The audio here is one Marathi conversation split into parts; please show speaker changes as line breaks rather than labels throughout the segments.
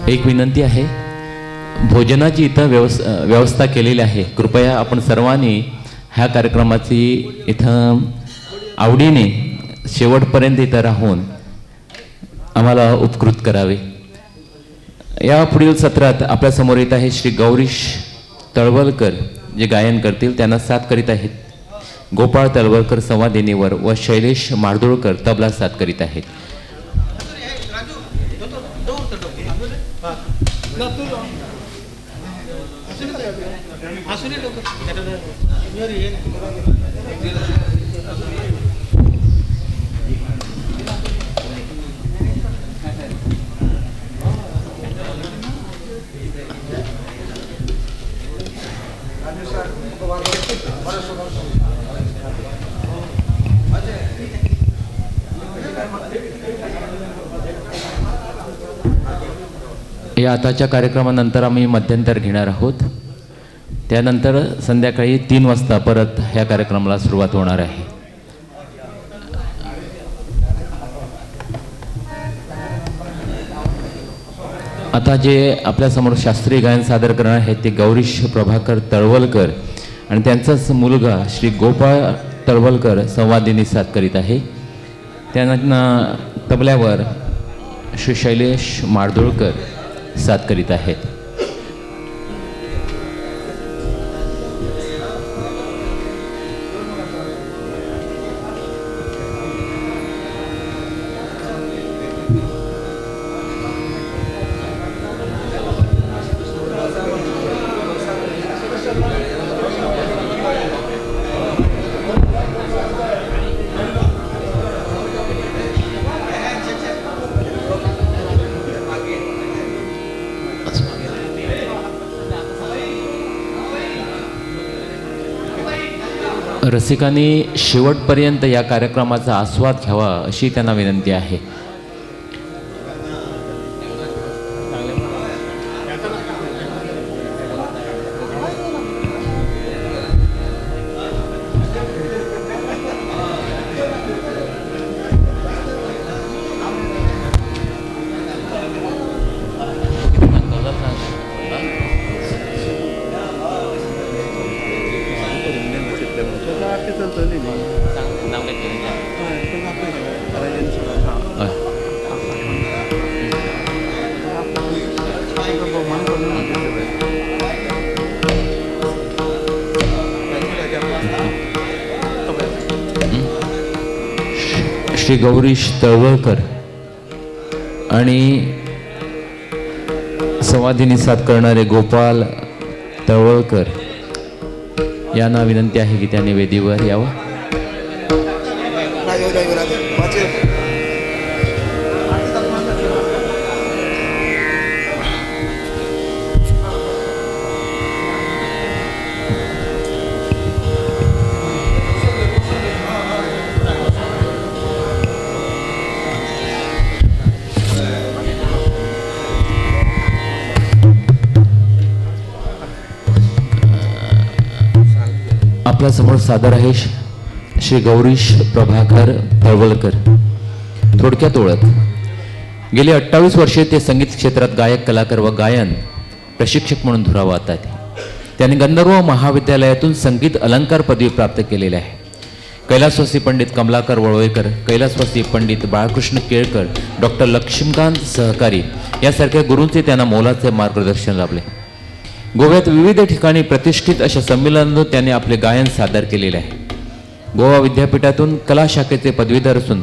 एक विनंती आहे, भोजनाची इथं व्यवस्था केलेली आहे. कृपया आपण सर्वांनी ह्या कार्यक्रमाची इथं आवडीने शेवटपर्यंत इथं राहून आम्हाला उपकृत करावे. या पुढील सत्रात आपल्यासमोर येत आहे श्री गौरीश तळवलकर, जे गायन करतील. त्यांना साथ करीत आहेत गोपाळ तळवलकर संवादिनीवर व शैलेश मार्दोळकर तबला साथ करीत आहेत. या आताच्या कार्यक्रमानंतर आम्ही मध्यंतर घेणार आहोत. त्यानंतर संध्याकाळी 3 वाजता परत ह्या कार्यक्रमाला सुरुवात होणार आहे. आता जे आपल्यासमोर शास्त्रीय गायन सादर करणार आहेत ते गौरीश प्रभाकर तळवलकर आणि त्यांचाच मुलगा श्री गोपाळ तळवलकर संवादिनी साथ करीत आहे. त्यांना तबल्यावर श्री शैलेश मार्दोळकर साथ करीत आहेत. रसिकांनी शेवटपर्यंत या कार्यक्रमाचा आस्वाद घ्यावा अशी त्यांना विनंती आहे. श्री गौरीश तळवलकर आणि संवादिनी साथ करणारे गोपाळ तळवलकर यांना विनंती आहे की त्यांनी वेदीवर यावं. आपल्यासमोर सादर आहे श्री गौरीश प्रभाकर तळवलकर. थोडक्यात ओळख. गेली 28 वर्षे ते संगीत क्षेत्रात गायक, कलाकार व गायन प्रशिक्षक म्हणून धुरावतात. त्यांनी गंधर्व महाविद्यालयातून संगीत अलंकार पदवी प्राप्त केलेली आहे. कैलासवासी पंडित कमलाकर वळवईकर, कैलासवासी पंडित बाळकृष्ण केळकर, डॉक्टर लक्ष्मीकांत सहकारी यासारख्या गुरूंचे त्यांना मोलाचे मार्गदर्शन लाभले. गोव्यात विविध ठिकाणी प्रतिष्ठित अशा संमेलनातून त्यांनी आपले गायन सादर केलेले आहे. गोवा विद्यापीठातून कला शाखेचे पदवीधर असून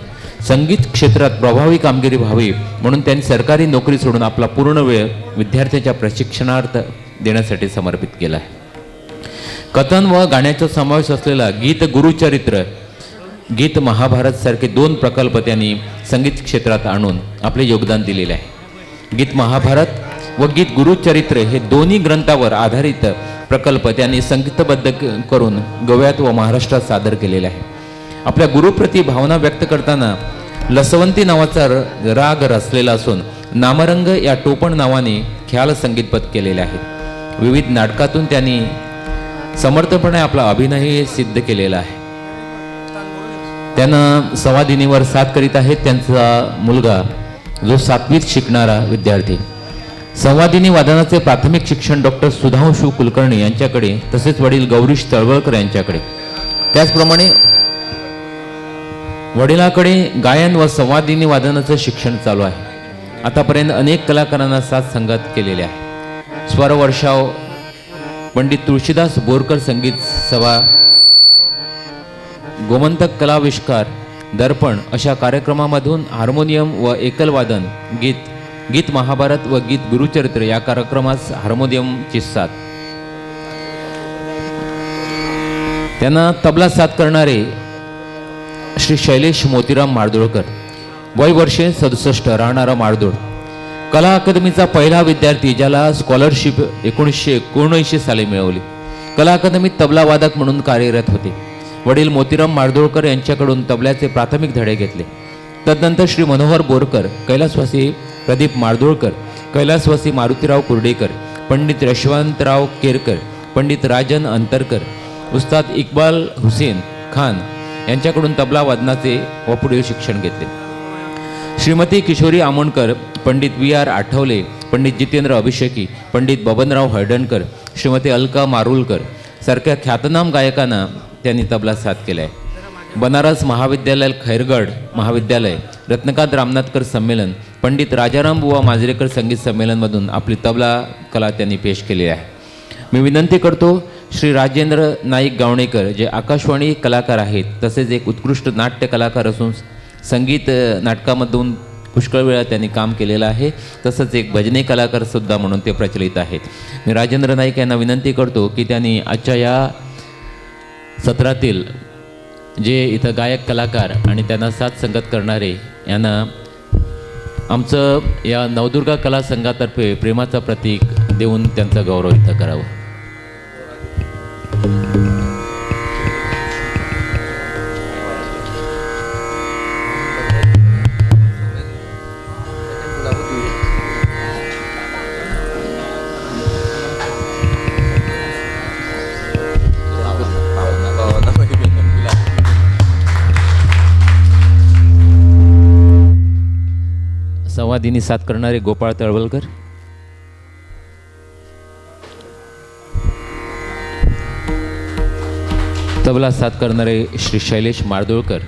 संगीत क्षेत्रात प्रभावी कामगिरी व्हावी म्हणून त्यांनी सरकारी नोकरी सोडून आपला पूर्ण वेळ विद्यार्थ्यांच्या प्रशिक्षणार्थ देण्यासाठी समर्पित केला आहे. कथन व गाण्याचा समावेश असलेला गीत गुरुचरित्र, गीत महाभारत सारखे 2 प्रकल्प त्यांनी संगीत क्षेत्रात आणून आपले योगदान दिलेले आहे. गीत महाभारत व गीत गुरुचरित्र हे दोन्ही ग्रंथावर आधारित प्रकल्प त्यांनी संगीतबद्ध करून गोव्यात व महाराष्ट्रात सादर केलेले आहे. आपल्या गुरुप्रती भावना व्यक्त करताना लसवंती नावाचा राग रचलेला असून नामरंग या टोपण नावाने ख्याल संगीतबद्ध केलेले आहेत. विविध नाटकातून त्यांनी समर्थपणे आपला अभिनय सिद्ध केलेला आहे. त्यांना संवादिनीवर साथ करीत आहेत त्यांचा मुलगा जो 7वीत शिकणारा विद्यार्थी. संवादिनी वादनाचे प्राथमिक शिक्षण डॉक्टर सुधांशू कुलकर्णी यांच्याकडे, तसेच वडील गौरीश तळवळकर यांच्याकडे. त्याचप्रमाणे वडिलांकडे गायन व संवादिनी वादनाचं शिक्षण चालू आहे. आतापर्यंत अनेक कलाकारांना साथ संगत केलेले आहे. स्वर वर्षाव, पंडित तुळशीदास बोरकर संगीत सभा, गोमंतक कलाविष्कार, दर्पण अशा कार्यक्रमामधून हार्मोनियम व एकल वादन, गीत महाभारत व गीत गुरुचरित्र या कार्यक्रमास हार्मोनियमची साथ. त्यांना तबला साथ करणारे श्री शैलेश मोतीराम मारदोळकर, वय वर्षे 67, राहणारा मारदोळ. कला अकादमीचा पहिला विद्यार्थी ज्याला स्कॉलरशिप 1979 साली मिळवली. कला अकादमीत तबला वादक म्हणून कार्यरत होते. वडील मोतीराम मारदोळकर यांच्याकडून तबल्याचे प्राथमिक धडे घेतले. तदनंतर श्री मनोहर बोरकर, कैलासवासी प्रदीप मारदोळकर, कैलासवासी मारुतीराव कुर्डेकर, पंडित यशवंतराव केरकर, पंडित राजन अंतरकर, उस्ताद इक्बाल हुसेन खान यांच्याकडून तबला वादनाचे व पुढील शिक्षण घेतले. श्रीमती किशोरी आमोणकर, पंडित VR आठवले, पंडित जितेंद्र अभिषेकी, पंडित बबनराव हळदणकर, श्रीमती अलका मारुलकर सारख्या ख्यातनाम गायकांना त्यांनी तबला साथ केला आहे. बनारस महाविद्यालय, खैरगड महाविद्यालय, रत्नकांत रामनाथकर संमेलन, पंडित राजाराम बुवा मांजरेकर संगीत संमेलनमधून आपली तबला कला त्यांनी पेश केली आहे. मी विनंती करतो श्री राजेंद्र नाईक गावणेकर, जे आकाशवाणी कलाकार आहेत, तसेच एक उत्कृष्ट नाट्य कलाकार असून संगीत नाटकामधून पुष्कळ वेळा त्यांनी काम केलेलं आहे, तसंच एक भजनी कलाकारसुद्धा म्हणून ते प्रचलित आहेत. मी राजेंद्र नाईक यांना विनंती करतो की त्यांनी आजच्या या सत्रातील जे इथं गायक कलाकार आणि त्यांना साथ संगत करणारे यांना आमचं या नवदुर्गा कला संघातर्फे प्रेमाचं प्रतीक देऊन त्यांचा गौरव इथं करावा. संवादिनी साथ करणारे गोपाळ तळवलकर, तबला साथ करणारे श्री शैलेश मारदोळकर,